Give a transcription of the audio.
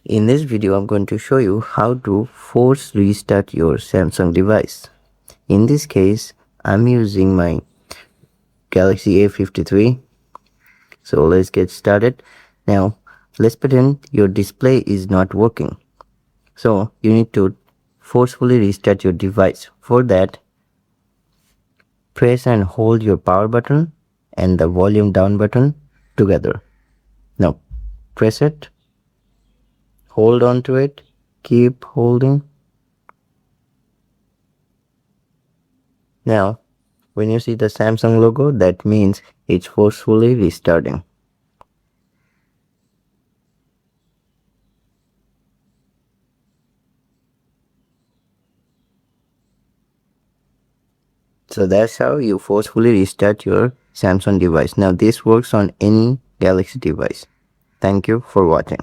In this video, I'm going to show you how to force restart your Samsung device. In this case, I'm using my Galaxy A53. So let's get started. Now, let's pretend your display is not working. So you need to forcefully restart your device. For that, press and hold your power button and the volume down button together. Now, press it. Hold on to it, keep holding. Now, when you see the Samsung logo, that means it's forcefully restarting. So that's how you forcefully restart your Samsung device. Now this works on any Galaxy device. Thank you for watching.